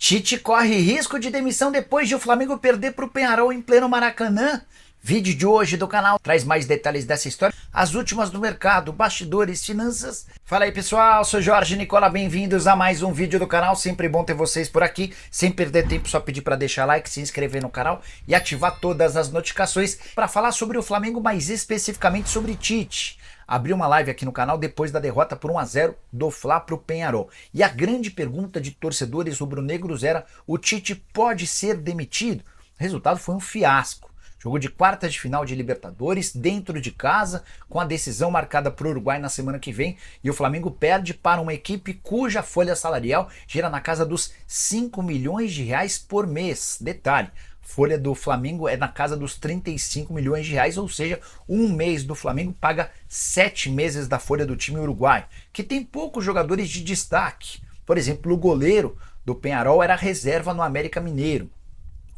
Tite corre risco de demissão depois de o Flamengo perder para o Peñarol em pleno Maracanã. Vídeo de hoje do canal traz mais detalhes dessa história, as últimas do mercado, bastidores, finanças. Fala aí pessoal, sou Jorge Nicola, bem-vindos a mais um vídeo do canal, sempre bom ter vocês por aqui. Sem perder tempo, só pedir para deixar like, se inscrever no canal e ativar todas as notificações para falar sobre o Flamengo, mais especificamente sobre Tite. Abri uma live aqui no canal depois da derrota por 1-0 do Fla pro Peñarol. E a grande pergunta de torcedores rubro-negros era: o Tite pode ser demitido? O resultado foi um fiasco. Jogo de quartas de final de Libertadores, dentro de casa, com a decisão marcada para o Uruguai na semana que vem, e o Flamengo perde para uma equipe cuja folha salarial gira na casa dos 5 milhões de reais por mês. Detalhe, folha do Flamengo é na casa dos 35 milhões de reais, ou seja, um mês do Flamengo paga 7 meses da folha do time uruguaio, que tem poucos jogadores de destaque. Por exemplo, o goleiro do Peñarol era reserva no América Mineiro.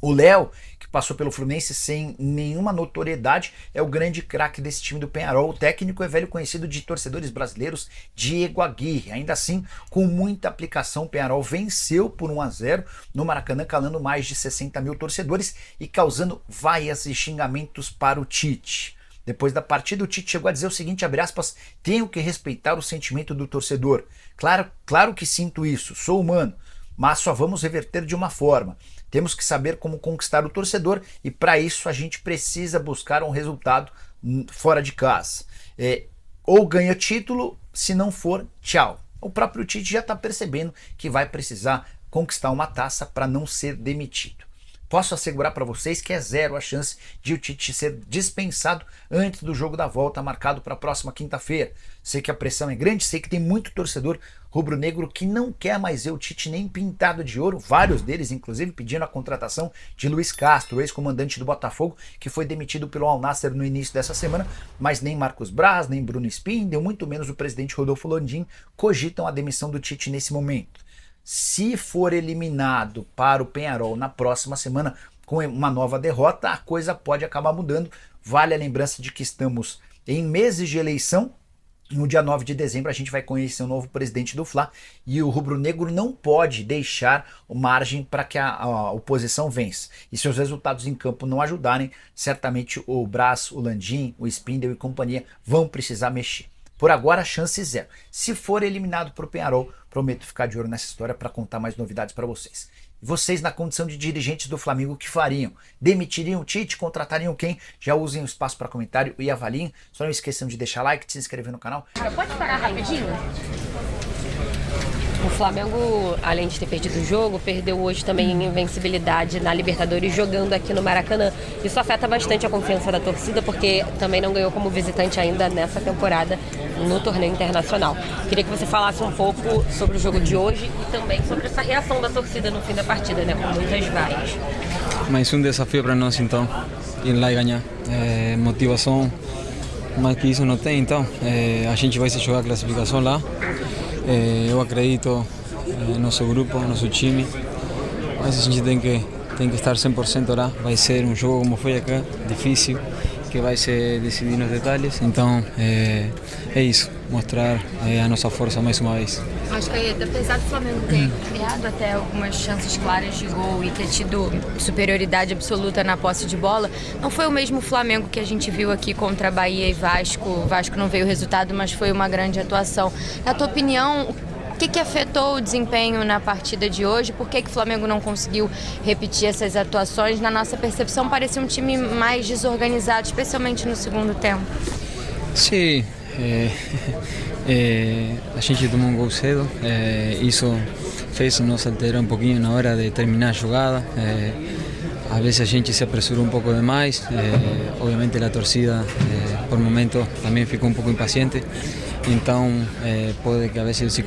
O Léo, que passou pelo Fluminense sem nenhuma notoriedade, é o grande craque desse time do Peñarol. O técnico é velho conhecido de torcedores brasileiros, Diego Aguirre. Ainda assim, com muita aplicação, o Peñarol venceu por 1-0 no Maracanã, calando mais de 60 mil torcedores e causando vaias e xingamentos para o Tite. Depois da partida, o Tite chegou a dizer o seguinte, abre aspas: tenho que respeitar o sentimento do torcedor. Claro que sinto isso, sou humano, mas só vamos reverter de uma forma. Temos que saber como conquistar o torcedor e para isso a gente precisa buscar um resultado fora de casa. Ou ganha título, se não for, tchau. O próprio Tite já está percebendo que vai precisar conquistar uma taça para não ser demitido. Posso assegurar para vocês que é zero a chance de o Tite ser dispensado antes do jogo da volta marcado para a próxima quinta-feira. Sei que a pressão é grande, sei que tem muito torcedor rubro-negro que não quer mais ver o Tite nem pintado de ouro, vários deles inclusive pedindo a contratação de Luiz Castro, ex-comandante do Botafogo, que foi demitido pelo Al Nassr no início dessa semana, mas nem Marcos Braz, nem Bruno Spindel, muito menos o presidente Rodolfo Landim cogitam a demissão do Tite nesse momento. Se for eliminado para o Peñarol na próxima semana com uma nova derrota, a coisa pode acabar mudando. Vale a lembrança de que estamos em meses de eleição. No dia 9 de dezembro a gente vai conhecer o novo presidente do Fla e o rubro-negro não pode deixar margem para que a oposição vença. E se os resultados em campo não ajudarem, certamente o Braz, o Landim, o Spindel e companhia vão precisar mexer. Por agora, chance zero. Se for eliminado para o Peñarol, prometo ficar de olho nessa história para contar mais novidades para vocês. Vocês, na condição de dirigentes do Flamengo, o que fariam? Demitiriam o Tite? Contratariam quem? Já usem o espaço para comentário e avaliem. Só não esqueçam de deixar like, de se inscrever no canal. Pode parar rapidinho? O Flamengo, além de ter perdido o jogo, perdeu hoje também em invencibilidade na Libertadores jogando aqui no Maracanã. Isso afeta bastante a confiança da torcida, porque também não ganhou como visitante ainda nessa temporada no torneio internacional. Queria que você falasse um pouco sobre o jogo de hoje e também sobre essa reação da torcida no fim da partida, né, com muitas vaias. Mais um desafio para nós então, ir lá e ganhar. Motivação mais que isso não tem, então a gente vai se jogar a classificação lá. Eu acredito no nosso grupo, no nosso time, mas a gente tem que estar 100% lá. Vai ser um jogo como foi aqui, difícil, que vai se decidir nos detalhes. Então é isso, mostrar a nossa força mais uma vez. Acho que apesar do Flamengo ter criado até algumas chances claras de gol e ter tido superioridade absoluta na posse de bola, não foi o mesmo Flamengo que a gente viu aqui contra Bahia e Vasco. O Vasco não veio o resultado, mas foi uma grande atuação. Na tua opinião, o que afetou o desempenho na partida de hoje? Por que o Flamengo não conseguiu repetir essas atuações? Na nossa percepção, parecia um time mais desorganizado, especialmente no segundo tempo. Sim, a gente tomou um gol cedo, isso fez nos alterar um pouquinho na hora de terminar a jogada. Às vezes a gente se apressurou um pouco demais, obviamente a torcida por momento também ficou um pouco impaciente, então pode que a vezes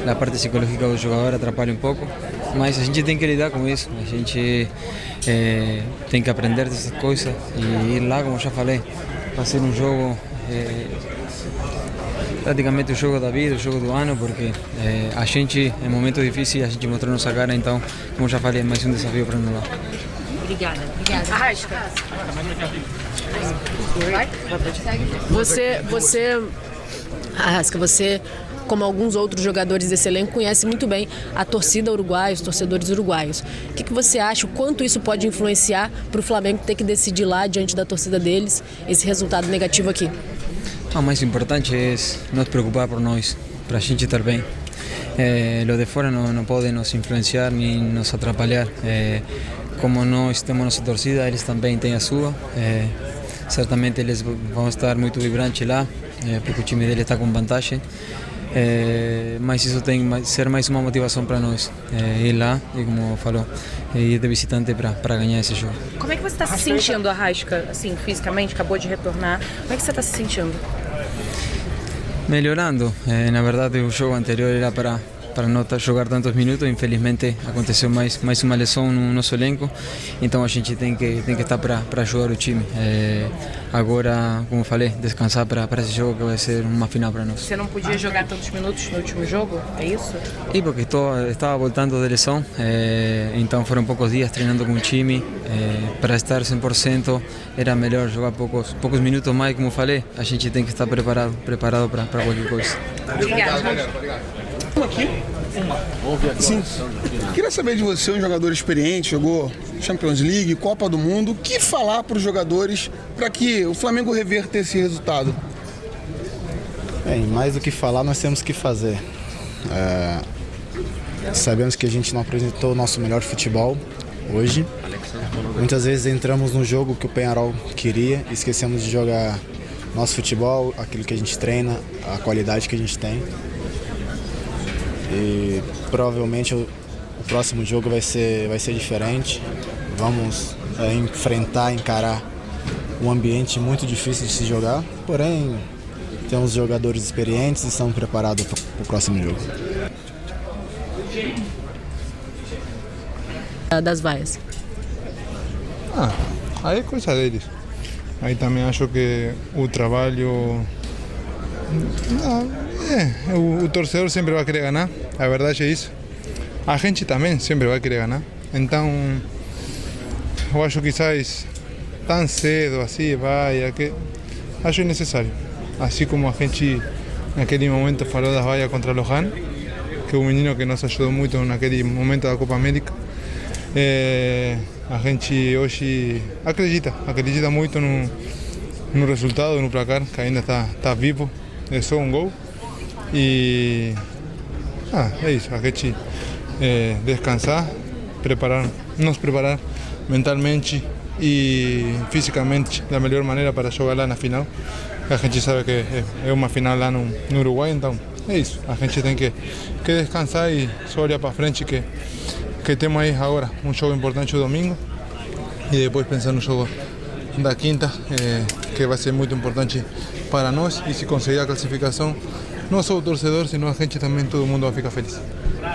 a parte psicológica do jogador atrapalhe um pouco, mas a gente tem que lidar com isso, a gente tem que aprender dessas coisas e ir lá, como já falei, fazer um jogo praticamente o jogo da vida, o jogo do ano, porque a gente, em momentos difíceis, a gente mostrou nossa cara, então, como já falei, é mais um desafio para nós lá. Obrigada. Arrasca. Arrasca, você como alguns outros jogadores desse elenco, conhece muito bem a torcida uruguaia, os torcedores uruguaios. O que você acha, o quanto isso pode influenciar para o Flamengo ter que decidir lá, diante da torcida deles, esse resultado negativo aqui? O mais importante é nos preocupar por nós, para a gente estar bem. Los de fora não podem nos influenciar nem nos atrapalhar. Como nós temos nossa torcida, eles também têm a sua. Certamente eles vão estar muito vibrantes lá, porque o time dele está com vantagem. Mas isso tem que ser mais uma motivação para nós, ir lá e, como falou, ir de visitante para ganhar esse jogo. Como é que você está se sentindo, Arrasca, assim, fisicamente? Acabou de retornar. Como é que você está se sentindo? Melhorando. Na verdade, o jogo anterior era para não jogar tantos minutos. Infelizmente, aconteceu mais uma lesão no nosso elenco. Então, a gente tem que estar para ajudar o time. Agora, como falei, descansar para esse jogo que vai ser uma final para nós. Você não podia jogar tantos minutos no último jogo? É isso? E porque estava voltando de lesão, então foram poucos dias treinando com o time. Para estar 100% era melhor jogar poucos minutos mais, como falei. A gente tem que estar preparado para qualquer coisa. Obrigada. Sim. Queria saber de você, um jogador experiente, jogou Champions League, Copa do Mundo, o que falar para os jogadores para que o Flamengo reverta esse resultado? Bem, mais do que falar, nós temos que fazer. Sabemos que a gente não apresentou o nosso melhor futebol hoje. Muitas vezes entramos no jogo que o Peñarol queria e esquecemos de jogar nosso futebol, aquilo que a gente treina, a qualidade que a gente tem. E provavelmente o próximo jogo vai ser diferente. Vamos encarar um ambiente muito difícil de se jogar, porém temos jogadores experientes e estamos preparados para o próximo jogo. Das vaias. Aí é coisa deles. Aí também acho que o trabalho... o torcedor sempre vai querer ganhar, a verdade é isso. A gente também sempre vai querer ganhar. Então, eu acho que quizás tão cedo assim acho necessário. Assim como a gente naquele momento falou das vaias contra Lohan, que é um menino que nos ajudou muito naquele momento da Copa América. A gente hoje acredita muito no resultado, no placar, que ainda está vivo. É só um gol e é isso, a gente descansar, nos preparar mentalmente e fisicamente da melhor maneira para jogar lá na final. A gente sabe que é uma final lá no Uruguai, então é isso, a gente tem que descansar e só olhar para frente que temos aí agora um jogo importante o domingo e depois pensar no jogo da quinta, que vai ser muito importante para nós, e se conseguir a classificação, não só o torcedor, senão a gente também, todo mundo vai ficar feliz.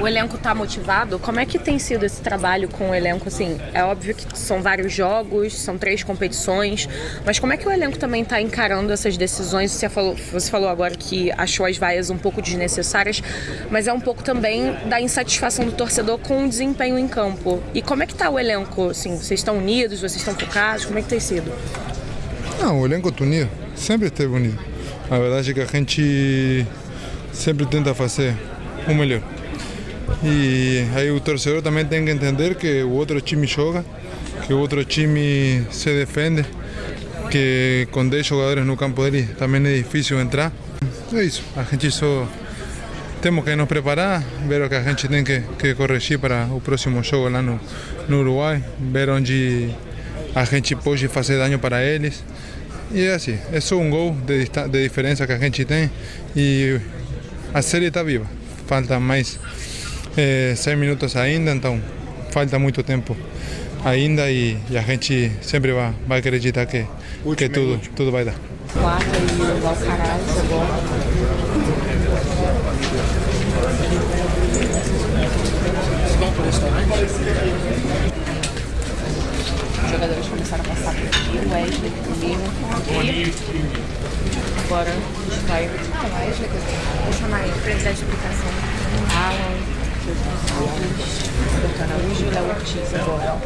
O elenco está motivado? Como é que tem sido esse trabalho com o elenco? Assim, é óbvio que são vários jogos, são 3 competições, mas como é que o elenco também está encarando essas decisões? Você falou agora que achou as vaias um pouco desnecessárias, mas é um pouco também da insatisfação do torcedor com o desempenho em campo. E como é que está o elenco? Assim, vocês estão unidos, vocês estão focados? Como é que tem sido? Não, o elenco está unido, sempre esteve unido. A verdade é que a gente sempre tenta fazer o melhor. E aí o torcedor também tem que entender que o outro time joga, que o outro time se defende, que com 10 jogadores no campo dele também é difícil entrar. É isso, a gente só temos que nos preparar, ver o que a gente tem que corrigir para o próximo jogo lá no Uruguai, ver onde a gente pode fazer dano para eles. E é assim, é só um gol de diferença que a gente tem e a série está viva. Falta mais 6 minutos ainda, então falta muito tempo ainda e a gente sempre vai acreditar que tudo vai dar. 4 e o Alcaraz agora. Os jogadores começaram a passar por aqui, o Wesley primeiro. Agora a gente vai. Wesley, vou chamar ele para ele dar explicação. Alan. Araújo e Léo Ortiz agora.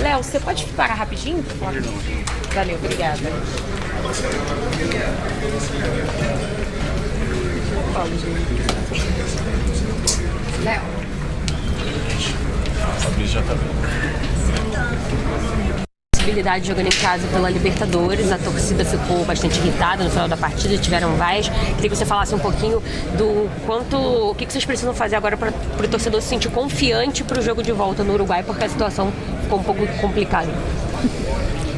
Léo, você pode parar rapidinho para falar comigo? Valeu, obrigada. Possibilidade jogando em casa pela Libertadores, a torcida ficou bastante irritada no final da partida, tiveram vaias. Queria que você falasse um pouquinho do o que vocês precisam fazer agora para o torcedor se sentir confiante para o jogo de volta no Uruguai, porque a situação ficou um pouco complicada.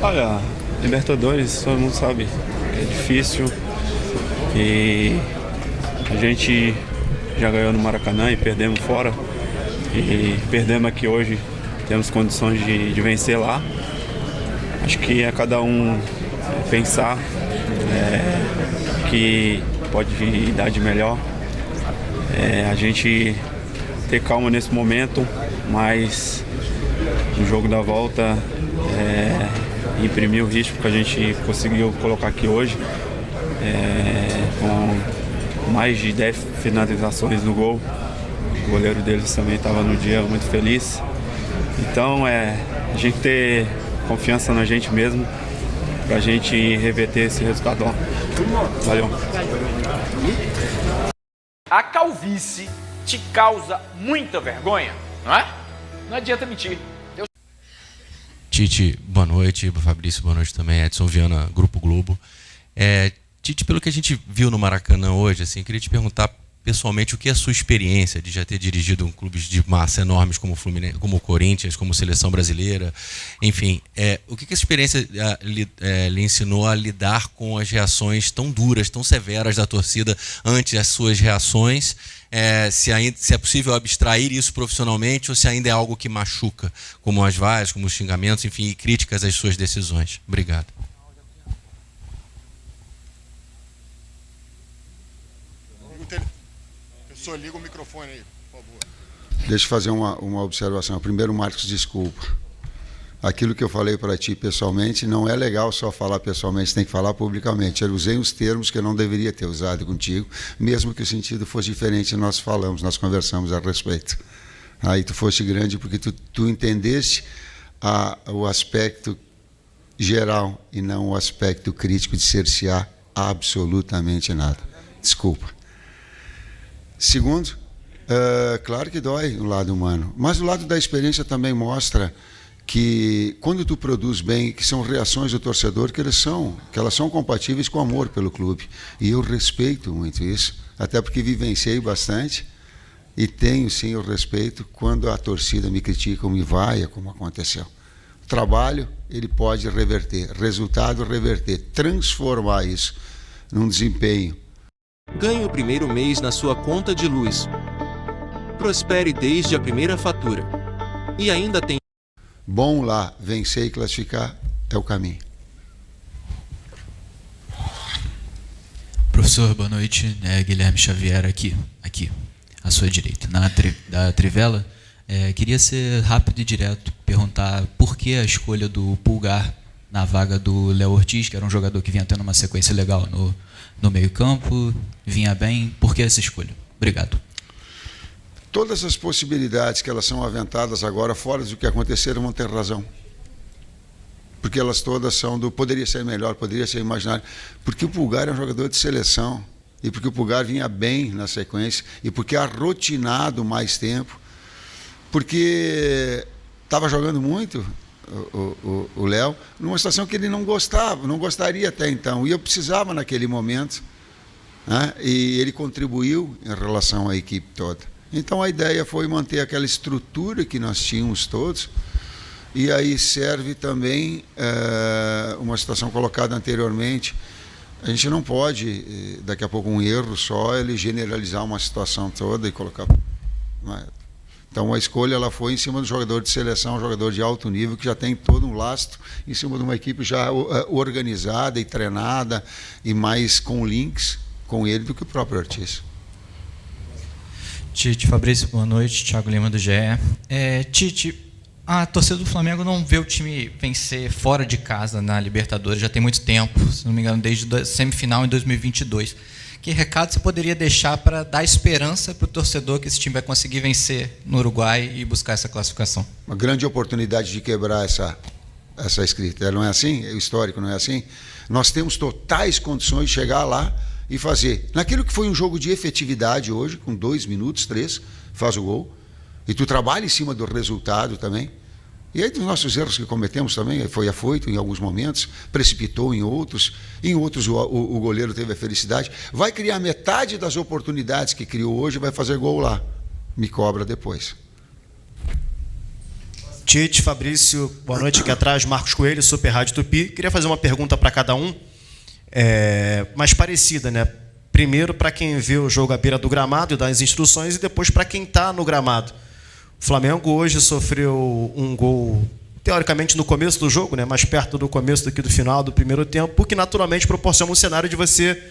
Olha, Libertadores, todo mundo sabe que é difícil e a gente já ganhou no Maracanã e perdemos fora e perdemos aqui hoje, temos condições de vencer lá. Acho que é cada um pensar que pode dar de melhor. A gente ter calma nesse momento, mas no jogo da volta imprimir o risco que a gente conseguiu colocar aqui hoje, com mais de 10 finalizações no gol. O goleiro deles também estava no dia muito feliz. Então a gente ter confiança na gente mesmo, pra gente reverter esse resultado lá. Valeu. A calvície te causa muita vergonha, não é? Não adianta mentir. Tite, boa noite. Fabrício, boa noite também. Edson Viana, Grupo Globo. Tite, pelo que a gente viu no Maracanã hoje, assim, queria te perguntar pessoalmente o que é a sua experiência de já ter dirigido clubes de massa enormes como o Fluminense, como o Corinthians, como Seleção Brasileira, enfim, o que essa experiência lhe ensinou a lidar com as reações tão duras, tão severas da torcida ante as suas reações, se é possível abstrair isso profissionalmente ou se ainda é algo que machuca, como as vaias, como os xingamentos, enfim, e críticas às suas decisões. Obrigado. Só liga o microfone aí, por favor. Deixa eu fazer uma observação. Primeiro, Marcos, desculpa. Aquilo que eu falei para ti pessoalmente não é legal só falar pessoalmente, tem que falar publicamente. Eu usei os termos que eu não deveria ter usado contigo, mesmo que o sentido fosse diferente, nós falamos, nós conversamos a respeito. Aí tu foste grande porque tu entendeste o aspecto geral e não o aspecto crítico de cercear absolutamente nada. Desculpa. Segundo, claro que dói o lado humano, mas o lado da experiência também mostra que quando tu produz bem, que são reações do torcedor que elas são compatíveis com o amor pelo clube. E eu respeito muito isso, até porque vivenciei bastante e tenho sim o respeito quando a torcida me critica ou me vaia, como aconteceu. O trabalho, ele pode reverter, resultado reverter, transformar isso num desempenho. Ganhe o primeiro mês na sua conta de luz. Prospere desde a primeira fatura. E ainda tem... Bom lá, vencer e classificar é o caminho. Professor, boa noite. Guilherme Xavier aqui, à sua direita, da Trivela. Queria ser rápido e direto, perguntar por que a escolha do Pulgar na vaga do Léo Ortiz, que era um jogador que vinha tendo uma sequência legal no meio-campo, vinha bem. Por que essa escolha? Obrigado. Todas as possibilidades que elas são aventadas agora, fora do que aconteceram, vão ter razão. Porque elas todas são poderia ser melhor, poderia ser imaginário. Porque o Pulgar é um jogador de seleção, e porque o Pulgar vinha bem na sequência, e porque é rotinado mais tempo, porque estava jogando muito o Léo, numa situação que ele não gostaria até então, e eu precisava naquele momento, né? E ele contribuiu em relação à equipe toda. Então a ideia foi manter aquela estrutura que nós tínhamos todos, e aí serve também uma situação colocada anteriormente. A gente não pode, daqui a pouco um erro só, ele generalizar uma situação toda e colocar... Então a escolha ela foi em cima do jogador de seleção, um jogador de alto nível, que já tem todo um lastro, em cima de uma equipe já organizada e treinada, e mais com links com ele do que o próprio Ortiz. Tite, Fabrício, boa noite. Thiago Lima, do GE. Tite, a torcida do Flamengo não vê o time vencer fora de casa na Libertadores já tem muito tempo, se não me engano, desde a semifinal em 2022. Que recado você poderia deixar para dar esperança para o torcedor que esse time vai conseguir vencer no Uruguai e buscar essa classificação? Uma grande oportunidade de quebrar essa escrita. Não é assim? O histórico não é assim? Nós temos totais condições de chegar lá e fazer. Naquilo que foi um jogo de efetividade hoje, com 2 minutos, 3, faz o gol. E tu trabalha em cima do resultado também. E aí dos nossos erros que cometemos também, foi afoito em alguns momentos, precipitou em outros o goleiro teve a felicidade. Vai criar metade das oportunidades que criou hoje, vai fazer gol lá. Me cobra depois. Tite, Fabrício, boa noite. Aqui atrás, Marcos Coelho, Super Rádio Tupi. Queria fazer uma pergunta para cada um, mais parecida, né? Primeiro para quem vê o jogo à beira do gramado e dá as instruções, e depois para quem está no gramado. O Flamengo hoje sofreu um gol, teoricamente, no começo do jogo, né? Mais perto do começo do que do final do primeiro tempo, o que naturalmente proporciona um cenário de você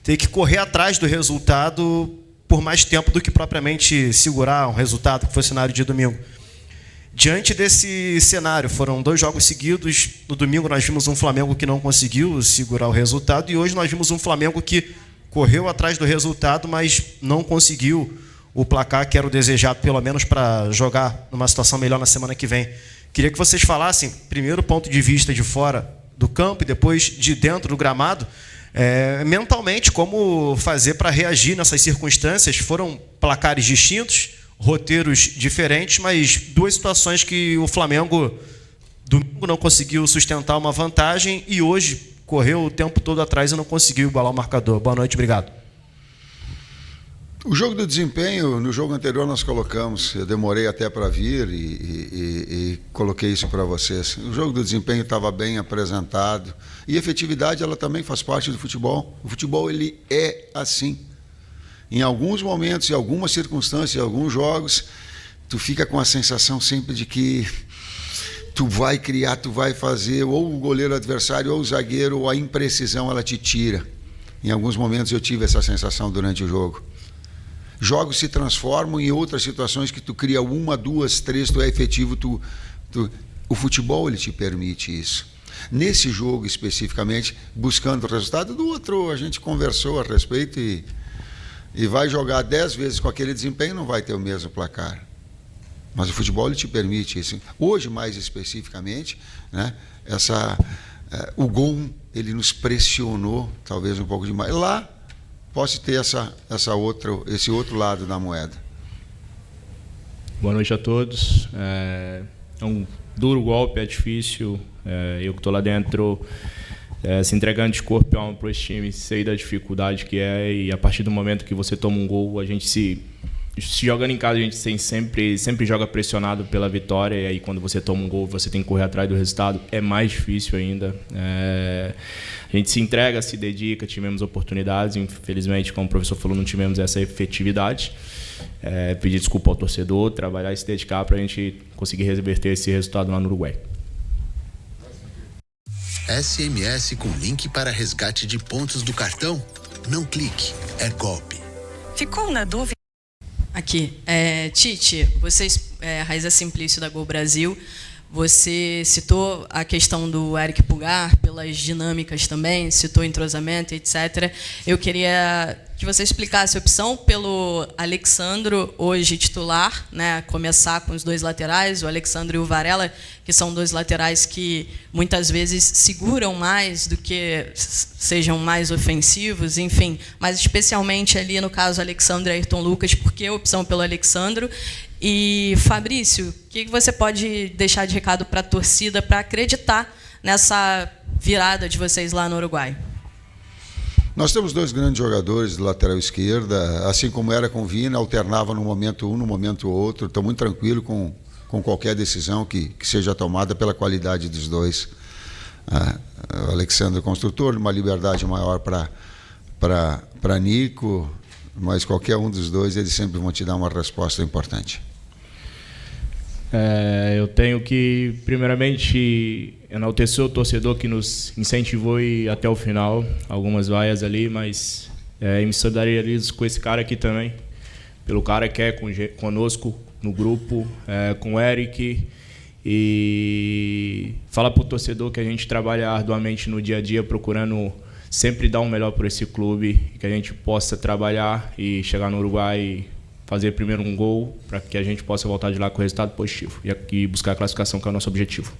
ter que correr atrás do resultado por mais tempo do que propriamente segurar um resultado, que foi o cenário de domingo. Diante desse cenário, foram 2 jogos seguidos. No domingo nós vimos um Flamengo que não conseguiu segurar o resultado, e hoje nós vimos um Flamengo que correu atrás do resultado, mas não conseguiu o placar que era o desejado, pelo menos para jogar numa situação melhor na semana que vem. Queria que vocês falassem, primeiro, ponto de vista de fora do campo e depois de dentro do gramado, mentalmente, como fazer para reagir nessas circunstâncias. Foram placares distintos, roteiros diferentes, mas 2 situações que o Flamengo domingo não conseguiu sustentar uma vantagem e hoje correu o tempo todo atrás e não conseguiu igualar o marcador. Boa noite, obrigado. O jogo do desempenho, no jogo anterior nós colocamos, eu demorei até para vir e coloquei isso para vocês. O jogo do desempenho estava bem apresentado e efetividade ela também faz parte do futebol. O futebol ele é assim. Em alguns momentos, em algumas circunstâncias, em alguns jogos, tu fica com a sensação sempre de que tu vai criar, tu vai fazer, ou o goleiro adversário, ou o zagueiro, ou a imprecisão ela te tira. Em alguns momentos eu tive essa sensação durante o jogo. Jogos se transformam em outras situações que tu cria 1, 2, 3, tu é efetivo, o futebol ele te permite isso. Nesse jogo especificamente, buscando o resultado do outro, a gente conversou a respeito e vai jogar 10 vezes com aquele desempenho, não vai ter o mesmo placar. Mas o futebol ele te permite isso. Hoje, mais especificamente, né, o gol ele nos pressionou, talvez um pouco demais. Lá, posso ter esse outro lado da moeda. Boa noite a todos. É um duro golpe, é difícil. Eu que estou lá dentro, se entregando de corpo e alma para esse time, sei da dificuldade que é, e a partir do momento que você toma um gol, a gente se jogando em casa, a gente sempre joga pressionado pela vitória, e aí quando você toma um gol, você tem que correr atrás do resultado, é mais difícil ainda. A gente se entrega, se dedica, tivemos oportunidades, infelizmente, como o professor falou, não tivemos essa efetividade. Pedir desculpa ao torcedor, trabalhar e se dedicar para a gente conseguir reverter esse resultado lá no Uruguai. SMS com link para resgate de pontos do cartão? Não clique, é golpe. Ficou na dúvida? Aqui, Tite, vocês, Raíza Simplício da Gol Brasil, você citou a questão do Eric Pulgar, pelas dinâmicas também, citou entrosamento, etc. Eu queria que você explicasse a opção pelo Alexandro, hoje titular, né, começar com os 2 laterais, o Alexandro e o Varela, que são 2 laterais que muitas vezes seguram mais do que sejam mais ofensivos, enfim, mas especialmente ali no caso Alexandro e Ayrton Lucas, por que a opção pelo Alexandro? E, Fabrício, o que você pode deixar de recado para a torcida para acreditar nessa virada de vocês lá no Uruguai? Nós temos 2 grandes jogadores de lateral esquerda, assim como era com o Vina, alternava no momento um, no momento outro. Estou muito tranquilo com qualquer decisão que seja tomada pela qualidade dos 2. O Alexandre Construtor, uma liberdade maior para Nico, mas qualquer um dos 2, eles sempre vão te dar uma resposta importante. Eu tenho que, primeiramente, enaltecer o torcedor que nos incentivou ir até o final, algumas vaias ali, mas me solidarizo com esse cara aqui também, pelo cara que é conosco no grupo, com o Eric, e falar para o torcedor que a gente trabalha arduamente no dia a dia, procurando sempre dar o melhor para esse clube, que a gente possa trabalhar e chegar no Uruguai e fazer primeiro um gol, para que a gente possa voltar de lá com resultado positivo e buscar a classificação, que é o nosso objetivo.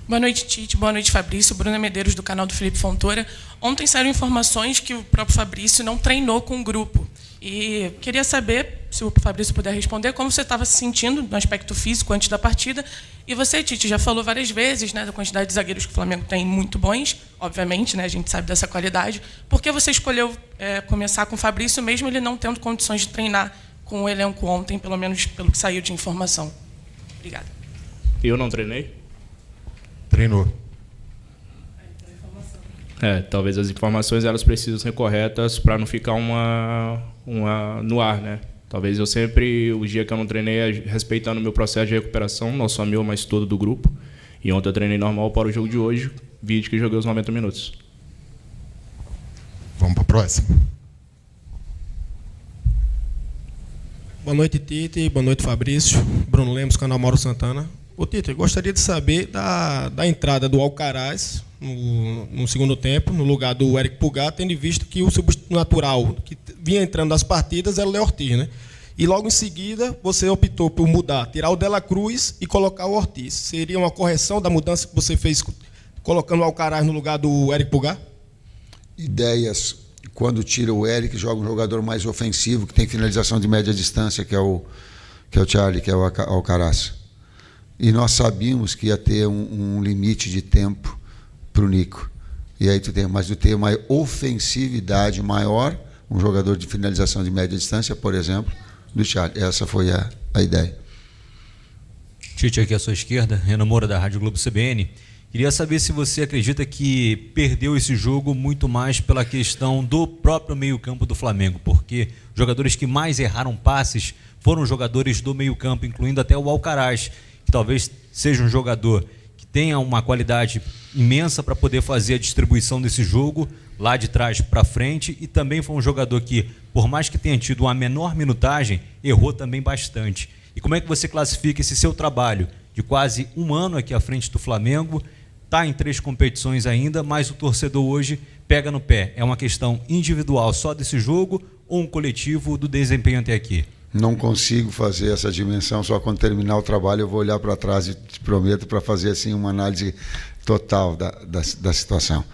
Boa noite, Tite. Boa noite, Fabrício. Bruna Medeiros, do canal do Felipe Fontoura. Ontem saíram informações que o próprio Fabrício não treinou com o grupo. E queria saber, se o Fabrício puder responder, como você estava se sentindo no aspecto físico antes da partida. E você, Tite, já falou várias vezes, né, da quantidade de zagueiros que o Flamengo tem muito bons, obviamente, né, a gente sabe dessa qualidade. Por que você escolheu começar com o Fabrício, mesmo ele não tendo condições de treinar com o elenco ontem, pelo menos pelo que saiu de informação? Obrigada. Eu não treinei? Treinou. Talvez as informações elas precisam ser corretas para não ficar uma no ar, né? Talvez eu sempre, o dia que eu não treinei, respeitando o meu processo de recuperação, não só meu, mas todo do grupo. E ontem eu treinei normal para o jogo de hoje, vídeo que joguei os 90 minutos. Vamos para a próxima. Boa noite, Tite. Boa noite, Fabrício. Bruno Lemos, canal Mauro Santana. Ô, Tite, eu gostaria de saber da entrada do Alcaraz no segundo tempo, no lugar do Eric Pulgar, tendo em vista que o substituto natural que vinha entrando nas partidas era o Léo Ortiz, né? E logo em seguida você optou por mudar, tirar o Dela Cruz e colocar o Ortiz. Seria uma correção da mudança que você fez colocando o Alcaraz no lugar do Eric Pulgar? Ideias, quando tira o Eric, joga um jogador mais ofensivo, que tem finalização de média distância, que é o Charlie, que é o Alcaraz. E nós sabíamos que ia ter um limite de tempo para o Nico. E aí tu tem uma ofensividade maior, um jogador de finalização de média distância, por exemplo, do Charlie. Essa foi a ideia. Tite, aqui à sua esquerda, Renan Moura, da Rádio Globo CBN. Queria saber se você acredita que perdeu esse jogo muito mais pela questão do próprio meio-campo do Flamengo, porque os jogadores que mais erraram passes foram jogadores do meio-campo, incluindo até o Alcaraz, que talvez seja um jogador que tenha uma qualidade imensa para poder fazer a distribuição desse jogo lá de trás para frente, e também foi um jogador que, por mais que tenha tido uma menor minutagem, errou também bastante. E como é que você classifica esse seu trabalho de quase um ano aqui à frente do Flamengo? Está em 3 competições ainda, mas o torcedor hoje pega no pé. É uma questão individual só desse jogo ou um coletivo do desempenho até aqui? Não consigo fazer essa dimensão, só quando terminar o trabalho eu vou olhar para trás e te prometo para fazer assim uma análise total da situação.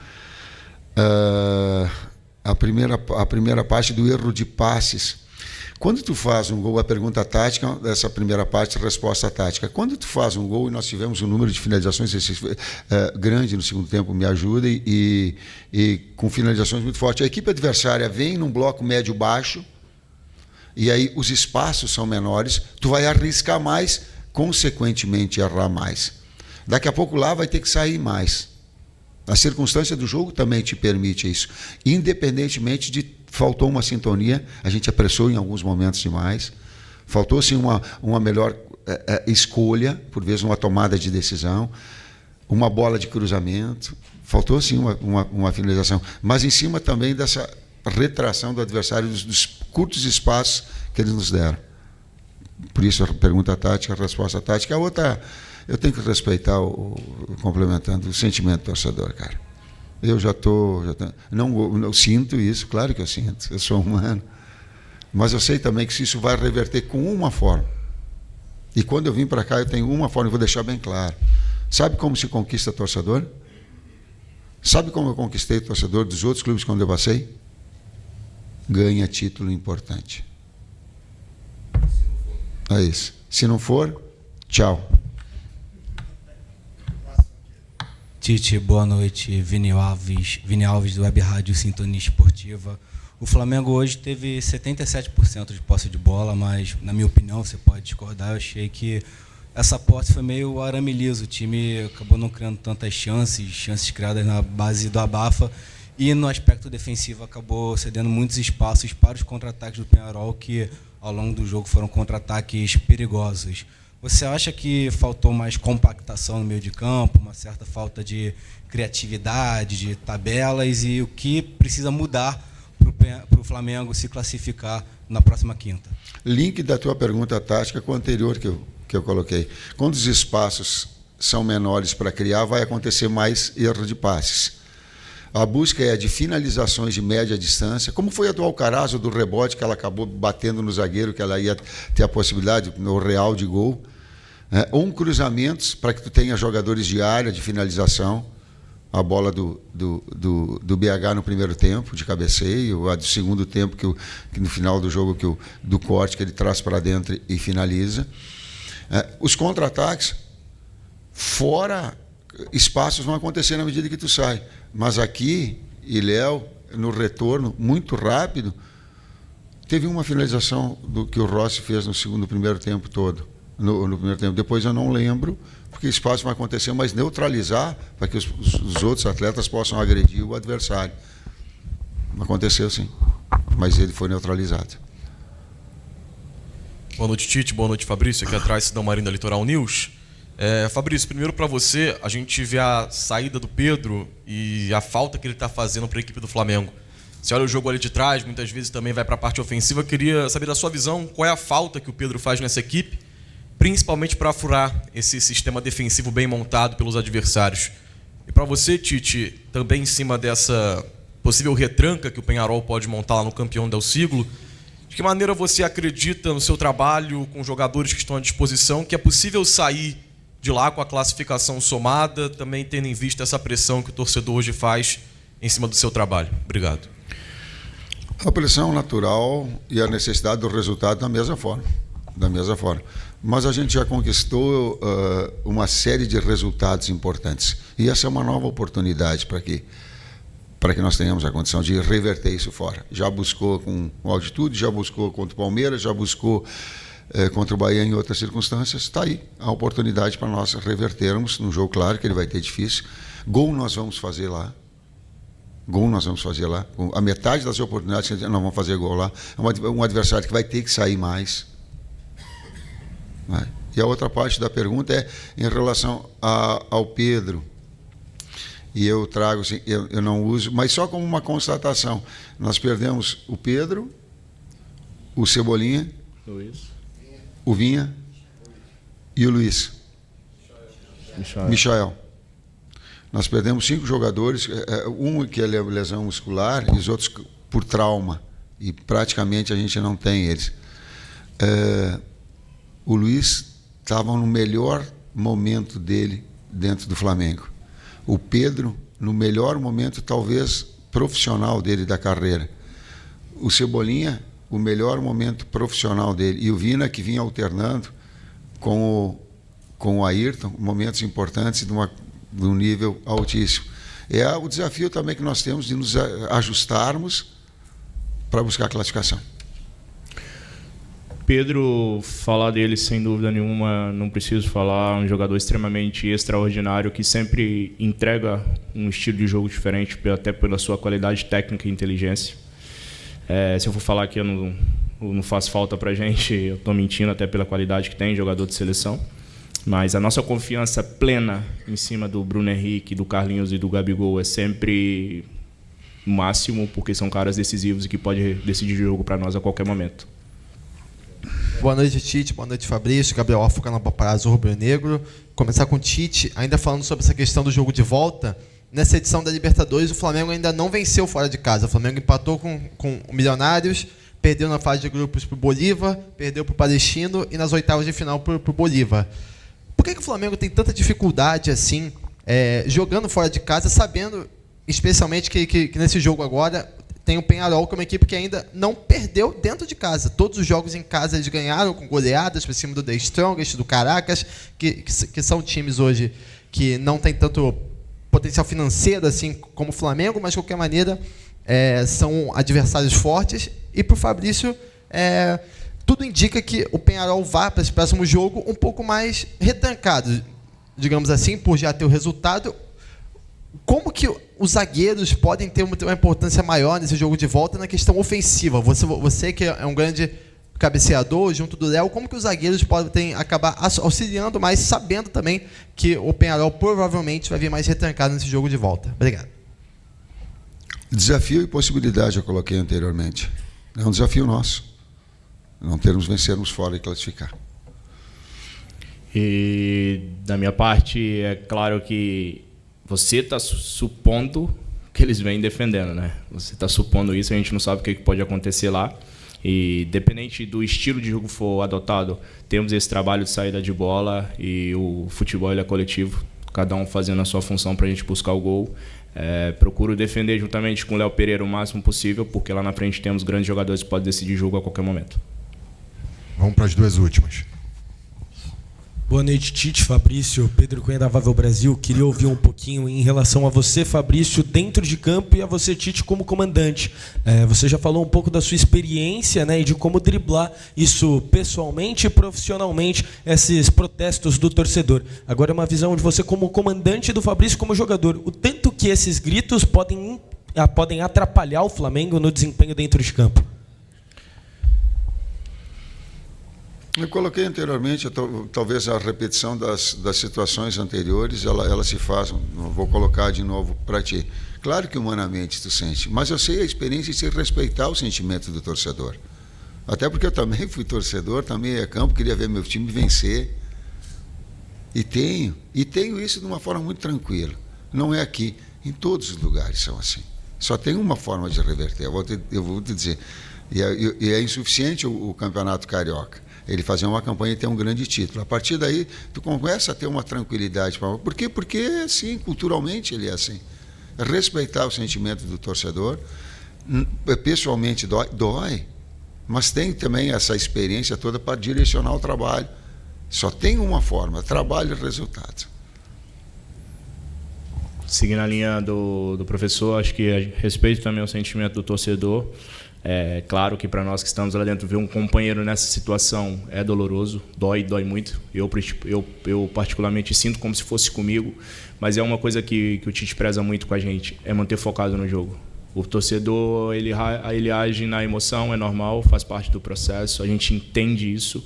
A primeira parte do erro de passes. Quando tu faz um gol, a pergunta tática, essa primeira parte, a resposta tática. Quando tu faz um gol, e nós tivemos um número de finalizações grande no segundo tempo, me ajuda, e com finalizações muito fortes. A equipe adversária vem num bloco médio-baixo, e aí os espaços são menores, tu vai arriscar mais, consequentemente errar mais. Daqui a pouco lá vai ter que sair mais. A circunstância do jogo também te permite isso. Independentemente de faltou uma sintonia, a gente apressou em alguns momentos demais, faltou sim uma melhor escolha, por vezes uma tomada de decisão, uma bola de cruzamento, faltou sim uma finalização, mas em cima também dessa retração do adversário dos curtos espaços que eles nos deram. Por isso a pergunta tática, a resposta tática. A outra, eu tenho que respeitar, complementando, o sentimento do torcedor, cara. Eu não sinto isso, claro que eu sinto, eu sou humano, mas eu sei também que isso vai reverter com uma forma. E quando eu vim para cá, eu tenho uma forma, e vou deixar bem claro. Sabe como se conquista torcedor? Sabe como eu conquistei torcedor dos outros clubes quando eu passei? Ganha título importante. É isso. Se não for, tchau. Tite, boa noite. Vini Alves do Web Rádio Sintonia Esportiva. O Flamengo hoje teve 77% de posse de bola, mas, na minha opinião, você pode discordar, eu achei que essa posse foi meio arame liso. O time acabou não criando tantas chances criadas na base do abafa, e no aspecto defensivo acabou cedendo muitos espaços para os contra-ataques do Peñarol, que ao longo do jogo foram contra-ataques perigosos. Você acha que faltou mais compactação no meio de campo, uma certa falta de criatividade, de tabelas, e o que precisa mudar para o Flamengo se classificar na próxima quinta? Link da tua pergunta tática com o anterior que eu coloquei. Quando os espaços são menores para criar, vai acontecer mais erro de passes. A busca é de finalizações de média distância, como foi a do Alcaraz, ou do rebote, que ela acabou batendo no zagueiro, que ela ia ter a possibilidade, no real, de gol. Ou cruzamentos para que tu tenha jogadores de área, de finalização. A bola do BH no primeiro tempo, de cabeceio, a do segundo tempo, que no final do jogo, do corte, que ele traz para dentro e finaliza. Os contra-ataques, fora espaços, vão acontecer na medida que tu sai. Mas aqui, e Léo, no retorno, muito rápido, teve uma finalização que o Rossi fez no primeiro tempo todo. No primeiro tempo. Depois eu não lembro, porque espaço vai acontecer, mas neutralizar para que os outros atletas possam agredir o adversário. Aconteceu sim, mas ele foi neutralizado. Boa noite, Tite. Boa noite, Fabrício. Aqui atrás, Cidão Marinho da Litoral News. Fabrício, primeiro para você, a gente vê a saída do Pedro e a falta que ele está fazendo para a equipe do Flamengo. Você olha o jogo ali de trás, muitas vezes também vai para a parte ofensiva. Eu queria saber da sua visão, qual é a falta que o Pedro faz nessa equipe, principalmente para furar esse sistema defensivo bem montado pelos adversários. E para você, Tite, também em cima dessa possível retranca que o Peñarol pode montar lá no Campeão del Siglo, de que maneira você acredita no seu trabalho com jogadores que estão à disposição, que é possível sair de lá com a classificação somada, também tendo em vista essa pressão que o torcedor hoje faz em cima do seu trabalho? Obrigado. A pressão natural e a necessidade do resultado da mesma forma. Mas a gente já conquistou uma série de resultados importantes. E essa é uma nova oportunidade para que nós tenhamos a condição de reverter isso fora. Já buscou com o Altitude, já buscou contra o Palmeiras, já buscou contra o Bahia em outras circunstâncias. Está aí a oportunidade para nós revertermos num jogo, claro que ele vai ter difícil. Gol nós vamos fazer lá. A metade das oportunidades que nós vamos fazer gol lá. É um adversário que vai ter que sair mais. E a outra parte da pergunta é em relação ao Pedro. E eu trago, assim, eu não uso, mas só como uma constatação. Nós perdemos o Pedro, o Cebolinha, Luiz, o Vinha e o Luiz. Michael. Nós perdemos 5 jogadores, um que é lesão muscular e os outros por trauma. E praticamente a gente não tem eles. O Luiz estava no melhor momento dele dentro do Flamengo. O Pedro, no melhor momento, talvez, profissional dele da carreira. O Cebolinha, o melhor momento profissional dele. E o Vina, que vinha alternando com o Ayrton, momentos importantes de um nível altíssimo. É o desafio também que nós temos de nos ajustarmos para buscar a classificação. Pedro, falar dele sem dúvida nenhuma, não preciso falar, um jogador extremamente extraordinário que sempre entrega um estilo de jogo diferente, até pela sua qualidade técnica e inteligência. Se eu for falar que eu não faço falta pra gente, eu estou mentindo, até pela qualidade que tem, jogador de seleção. Mas a nossa confiança plena em cima do Bruno Henrique, do Carlinhos e do Gabigol é sempre o máximo, porque são caras decisivos e que podem decidir o jogo para nós a qualquer momento. Boa noite, Tite. Boa noite, Fabrício. Gabriel Alfa, canal Paparazzo Rubro Negro. Começar com o Tite, ainda falando sobre essa questão do jogo de volta. Nessa edição da Libertadores, o Flamengo ainda não venceu fora de casa. O Flamengo empatou com o Milionários, perdeu na fase de grupos para o Bolívar, perdeu para o Palestino e nas oitavas de final para o Bolívar. Por que o Flamengo tem tanta dificuldade assim, jogando fora de casa, sabendo especialmente que nesse jogo agora tem o Peñarol, que é uma equipe que ainda não perdeu dentro de casa. Todos os jogos em casa eles ganharam com goleadas por cima do The Strongest, do Caracas, que são times hoje que não tem tanto potencial financeiro assim como o Flamengo, mas de qualquer maneira são adversários fortes. E para o Fabrício, tudo indica que o Peñarol vá para esse próximo jogo um pouco mais retrancado, digamos assim, por já ter o resultado. Como que os zagueiros podem ter uma importância maior nesse jogo de volta na questão ofensiva? Você que é um grande cabeceador, junto do Léo, como que os zagueiros podem acabar auxiliando mais, sabendo também que o Peñarol provavelmente vai vir mais retrancado nesse jogo de volta? Obrigado. Desafio e possibilidade eu coloquei anteriormente. É um desafio nosso. Não vencermos fora e classificar. E da minha parte, é claro que você está supondo que eles vêm defendendo, né? Você está supondo isso, a gente não sabe o que pode acontecer lá. E dependente do estilo de jogo que for adotado, temos esse trabalho de saída de bola e o futebol ele é coletivo, cada um fazendo a sua função para a gente buscar o gol. Procuro defender juntamente com o Léo Pereira o máximo possível, porque lá na frente temos grandes jogadores que podem decidir jogo a qualquer momento. Vamos para as duas últimas. Boa noite, Tite, Fabrício, Pedro Cunha da Vável Brasil. Queria ouvir um pouquinho em relação a você, Fabrício, dentro de campo, e a você, Tite, como comandante. Você já falou um pouco da sua experiência, né, e de como driblar isso pessoalmente e profissionalmente, esses protestos do torcedor. Agora é uma visão de você como comandante do Fabrício como jogador. O tanto que esses gritos podem atrapalhar o Flamengo no desempenho dentro de campo. Eu coloquei anteriormente, talvez a repetição das situações anteriores, ela se faz, não vou colocar de novo para ti. Claro que humanamente tu sente, mas eu sei a experiência de se respeitar o sentimento do torcedor. Até porque eu também fui torcedor, também ia a campo, queria ver meu time vencer. E tenho isso de uma forma muito tranquila. Não é aqui, em todos os lugares são assim. Só tem uma forma de reverter, eu vou te dizer. E é insuficiente o Campeonato Carioca. Ele fazer uma campanha e ter um grande título. A partir daí, tu começa a ter uma tranquilidade. Por quê? Porque, assim, culturalmente ele é assim. Respeitar o sentimento do torcedor, pessoalmente dói, mas tem também essa experiência toda para direcionar o trabalho. Só tem uma forma, trabalho e resultado. Seguindo a linha do professor, acho que respeito também o sentimento do torcedor. É claro que para nós que estamos lá dentro, ver um companheiro nessa situação é doloroso, dói muito. Eu particularmente sinto como se fosse comigo, mas é uma coisa que o Tite preza muito com a gente, é manter focado no jogo. O torcedor, ele age na emoção, é normal, faz parte do processo, a gente entende isso,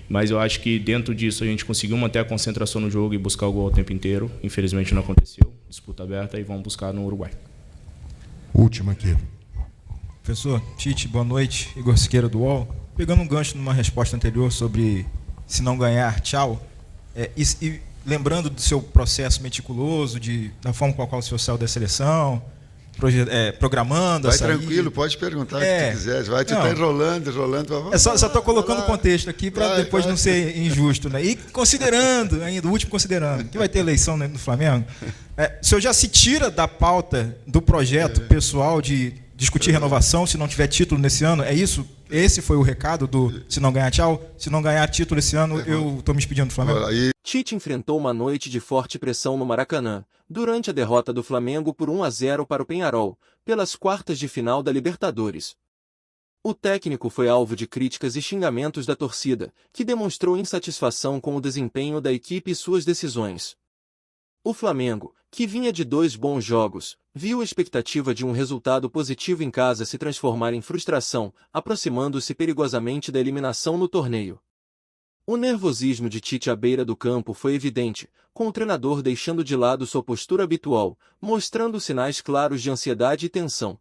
mas eu acho que dentro disso a gente conseguiu manter a concentração no jogo e buscar o gol o tempo inteiro. Infelizmente não aconteceu, disputa aberta e vamos buscar no Uruguai. Última aqui. Professor Tite, boa noite. Igor Siqueira do UOL. Pegando um gancho numa resposta anterior sobre se não ganhar, tchau. E lembrando do seu processo meticuloso, da forma com a qual o senhor saiu da seleção, programando. Vai tranquilo, pode perguntar o que tu quiser. Tu está enrolando. Só estou colocando contexto aqui para depois não ser injusto, né? E considerando, ainda o último considerando, que vai ter eleição no Flamengo, o senhor já se tira da pauta do projeto pessoal de discutir renovação se não tiver título nesse ano? É isso? Esse foi o recado do se não ganhar, tchau? Se não ganhar título esse ano, eu estou me despedindo do Flamengo? Tite enfrentou uma noite de forte pressão no Maracanã, durante a derrota do Flamengo por 1-0 para o Peñarol, pelas quartas de final da Libertadores. O técnico foi alvo de críticas e xingamentos da torcida, que demonstrou insatisfação com o desempenho da equipe e suas decisões. O Flamengo, que vinha de 2 bons jogos, viu a expectativa de um resultado positivo em casa se transformar em frustração, aproximando-se perigosamente da eliminação no torneio. O nervosismo de Tite à beira do campo foi evidente, com o treinador deixando de lado sua postura habitual, mostrando sinais claros de ansiedade e tensão.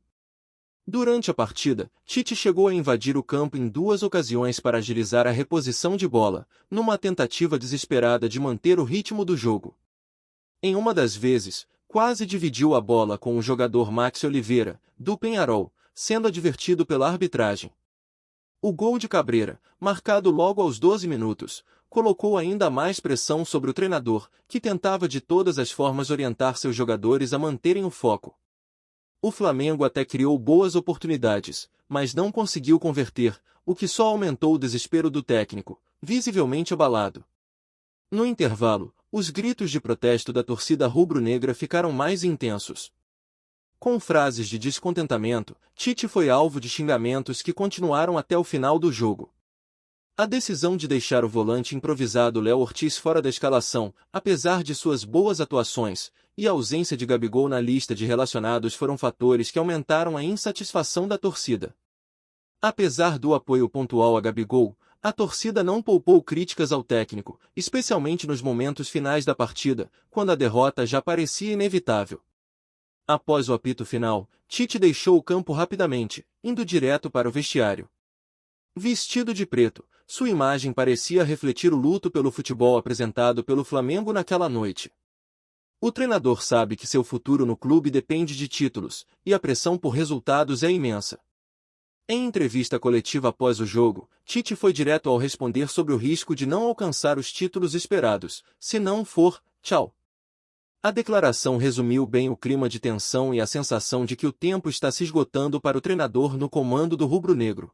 Durante a partida, Tite chegou a invadir o campo em 2 ocasiões para agilizar a reposição de bola, numa tentativa desesperada de manter o ritmo do jogo. Em uma das vezes, quase dividiu a bola com o jogador Maxi Oliveira, do Peñarol, sendo advertido pela arbitragem. O gol de Cabreira, marcado logo aos 12 minutos, colocou ainda mais pressão sobre o treinador, que tentava de todas as formas orientar seus jogadores a manterem o foco. O Flamengo até criou boas oportunidades, mas não conseguiu converter, o que só aumentou o desespero do técnico, visivelmente abalado. No intervalo, os gritos de protesto da torcida rubro-negra ficaram mais intensos. Com frases de descontentamento, Tite foi alvo de xingamentos que continuaram até o final do jogo. A decisão de deixar o volante improvisado Léo Ortiz fora da escalação, apesar de suas boas atuações, e a ausência de Gabigol na lista de relacionados foram fatores que aumentaram a insatisfação da torcida. Apesar do apoio pontual a Gabigol, a torcida não poupou críticas ao técnico, especialmente nos momentos finais da partida, quando a derrota já parecia inevitável. Após o apito final, Tite deixou o campo rapidamente, indo direto para o vestiário. Vestido de preto, sua imagem parecia refletir o luto pelo futebol apresentado pelo Flamengo naquela noite. O treinador sabe que seu futuro no clube depende de títulos, e a pressão por resultados é imensa. Em entrevista coletiva após o jogo, Tite foi direto ao responder sobre o risco de não alcançar os títulos esperados. Se não for, tchau. A declaração resumiu bem o clima de tensão e a sensação de que o tempo está se esgotando para o treinador no comando do rubro-negro.